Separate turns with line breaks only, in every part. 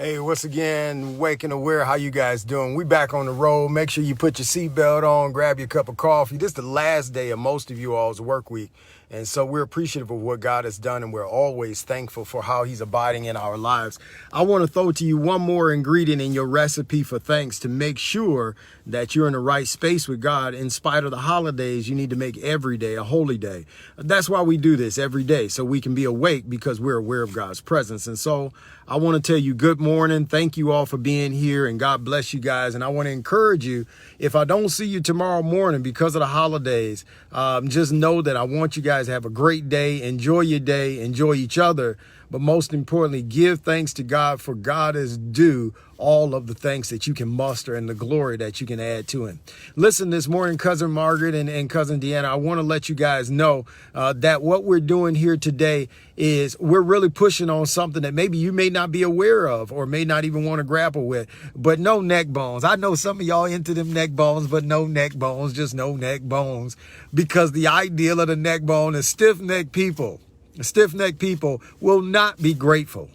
Hey, once again, Waking Aware, how you guys doing? We back on the road. Make sure you put your seatbelt on, grab your cup of coffee. This is the last day of most of you all's work week. And so we're appreciative of what God has done, and we're always thankful for how he's abiding in our lives. I want to throw to you one more ingredient in your recipe for thanks to make sure that you're in the right space with God. In spite of the holidays, you need to make every day a holy day. That's why we do this every day, so we can be awake because we're aware of God's presence. And so I want to tell you good morning. Thank you all for being here, and God bless you guys. And I want to encourage you, if I don't see you tomorrow morning because of the holidays, just know that I want you guys to have a great day. Enjoy your day, enjoy each other, but most importantly, give thanks to God, for God is due all of the thanks that you can muster and the glory that you can add to him. Listen, this morning, Cousin Margaret and Cousin Deanna, I want to let you guys know that what we're doing here today is we're really pushing on something that maybe you may not be aware of or may not even want to grapple with, but no neck bones. I know some of y'all into them neck bones, but no neck bones, just no neck bones, because the ideal of the neck bone is stiff-necked people. Stiff-necked people will not be grateful.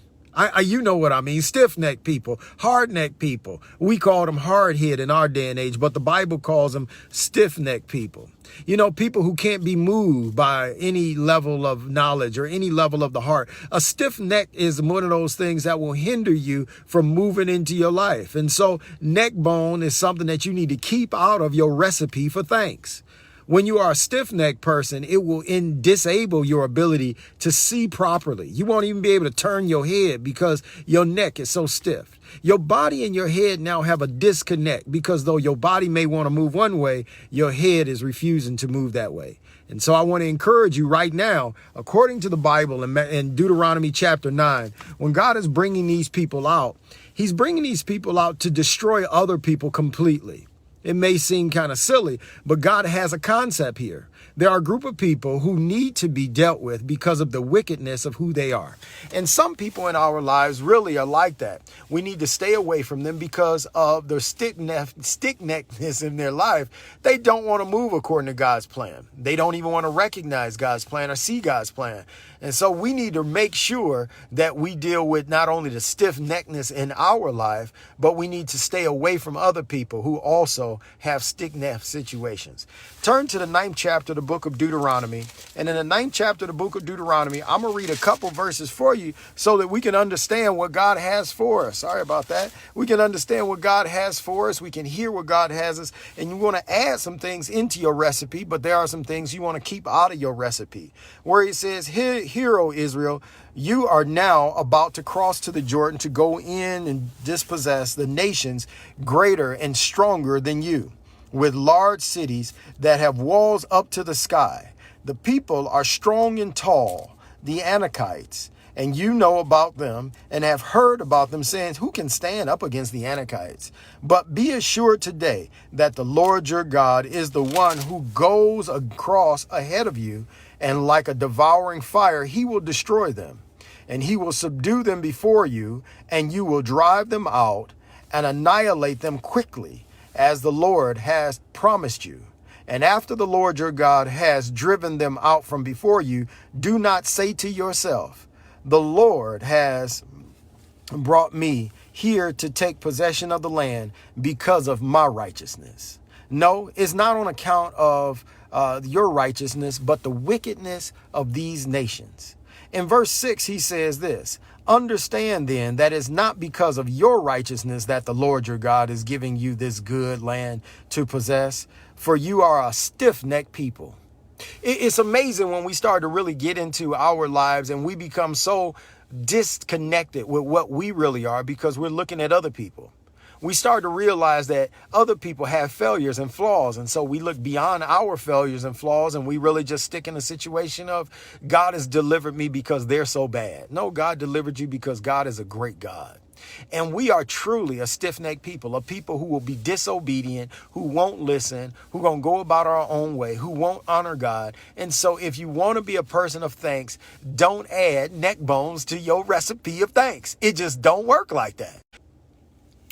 You know what I mean. Stiff-necked people, hard-necked people. We call them hard-head in our day and age, but the Bible calls them stiff-necked people. You know, people who can't be moved by any level of knowledge or any level of the heart. A stiff neck is one of those things that will hinder you from moving into your life. And so neck bone is something that you need to keep out of your recipe for thanks. When you are a stiff-necked person, it will disable your ability to see properly. You won't even be able to turn your head because your neck is so stiff. Your body and your head now have a disconnect because though your body may want to move one way, your head is refusing to move that way. And so I want to encourage you right now, according to the Bible in Deuteronomy chapter 9, when God is bringing these people out, he's bringing these people out to destroy other people completely. It may seem kind of silly, but God has a concept here. There are a group of people who need to be dealt with because of the wickedness of who they are. And some people in our lives really are like that. We need to stay away from them because of their stick-neckedness in their life. They don't want to move according to God's plan. They don't even want to recognize God's plan or see God's plan. And so we need to make sure that we deal with not only the stiff-neckedness in our life, but we need to stay away from other people who also have stick-necked situations. Turn to the 9th chapter of the book of Deuteronomy. And in the 9th chapter of the book of Deuteronomy, I'm going to read a couple verses for you so that we can understand what God has for us. Sorry about that. We can understand what God has for us. We can hear what God has us. And you want to add some things into your recipe, but there are some things you want to keep out of your recipe. Where he says, Hear, O Israel, you are now about to cross to the Jordan to go in and dispossess the nations greater and stronger than you, with large cities that have walls up to the sky. The people are strong and tall, the Anakites, and you know about them and have heard about them, saying, who can stand up against the Anakites? But be assured today that the Lord your God is the one who goes across ahead of you, and like a devouring fire, he will destroy them, and he will subdue them before you, and you will drive them out and annihilate them quickly, as the Lord has promised you. And after the Lord your God has driven them out from before you, do not say to yourself, the Lord has brought me here to take possession of the land because of my righteousness. No, it's not on account of your righteousness, but the wickedness of these nations. In verse 6, he says this, understand then that it's not because of your righteousness that the Lord your God is giving you this good land to possess, for you are a stiff-necked people. It's amazing when we start to really get into our lives and we become so disconnected with what we really are because we're looking at other people. We start to realize that other people have failures and flaws. And so we look beyond our failures and flaws and we really just stick in a situation of God has delivered me because they're so bad. No, God delivered you because God is a great God. And we are truly a stiff-necked people, a people who will be disobedient, who won't listen, who going to go about our own way, who won't honor God. And so if you want to be a person of thanks, don't add neck bones to your recipe of thanks. It just don't work like that.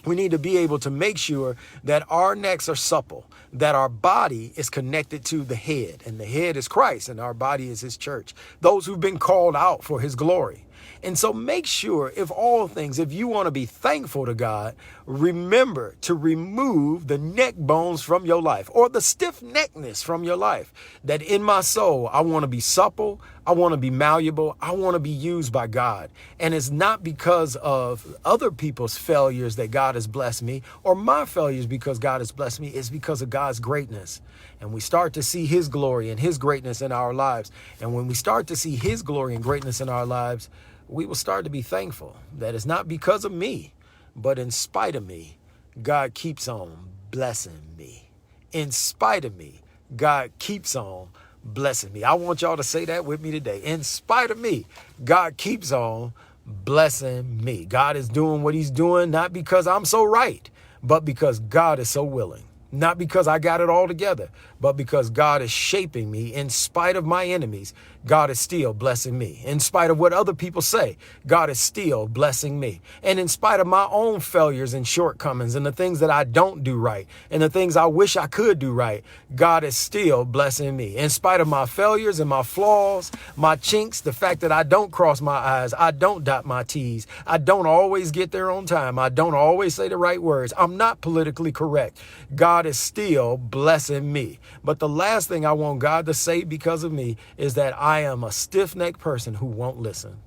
We need to be able to make sure that our necks are supple, that our body is connected to the head, and the head is Christ, and our body is his church, those who've been called out for his glory. And so make sure, if all things, if you want to be thankful to God, remember to remove the neck bones from your life, or the stiff neckness from your life. That in my soul, I want to be supple. I want to be malleable. I want to be used by God. And it's not because of other people's failures that God has blessed me, or my failures because God has blessed me. It's because of God's greatness. And we start to see his glory and his greatness in our lives. And when we start to see his glory and greatness in our lives, we will start to be thankful that it's not because of me, but in spite of me, God keeps on blessing me. In spite of me, God keeps on blessing me. I want y'all to say that with me today. In spite of me, God keeps on blessing me. God is doing what he's doing, not because I'm so right, but because God is so willing. Not because I got it all together, but because God is shaping me. In spite of my enemies, God is still blessing me. In spite of what other people say, God is still blessing me. And in spite of my own failures and shortcomings and the things that I don't do right and the things I wish I could do right, God is still blessing me. In spite of my failures and my flaws, my chinks, the fact that I don't cross my I's, I don't dot my T's, I don't always get there on time, I don't always say the right words, I'm not politically correct, God is still blessing me. But the last thing I want God to say because of me is that I am a stiff-necked person who won't listen.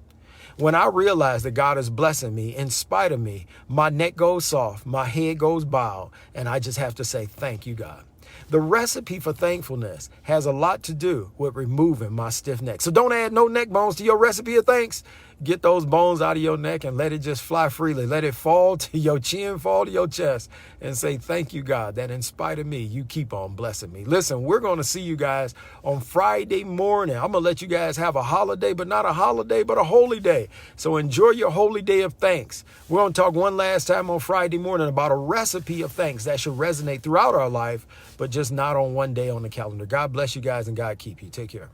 When I realize that God is blessing me in spite of me, my neck goes soft, my head goes bowed, and I just have to say, thank you, God. The recipe for thankfulness has a lot to do with removing my stiff neck. So don't add no neck bones to your recipe of thanks. Get those bones out of your neck and let it just fly freely. Let it fall to your chin, fall to your chest, and say, thank you, God, that in spite of me, you keep on blessing me. Listen, we're going to see you guys on Friday morning. I'm going to let you guys have a holiday, but not a holiday, but a holy day. So enjoy your holy day of thanks. We're going to talk one last time on Friday morning about a recipe of thanks that should resonate throughout our life, but just not on one day on the calendar. God bless you guys and God keep you. Take care.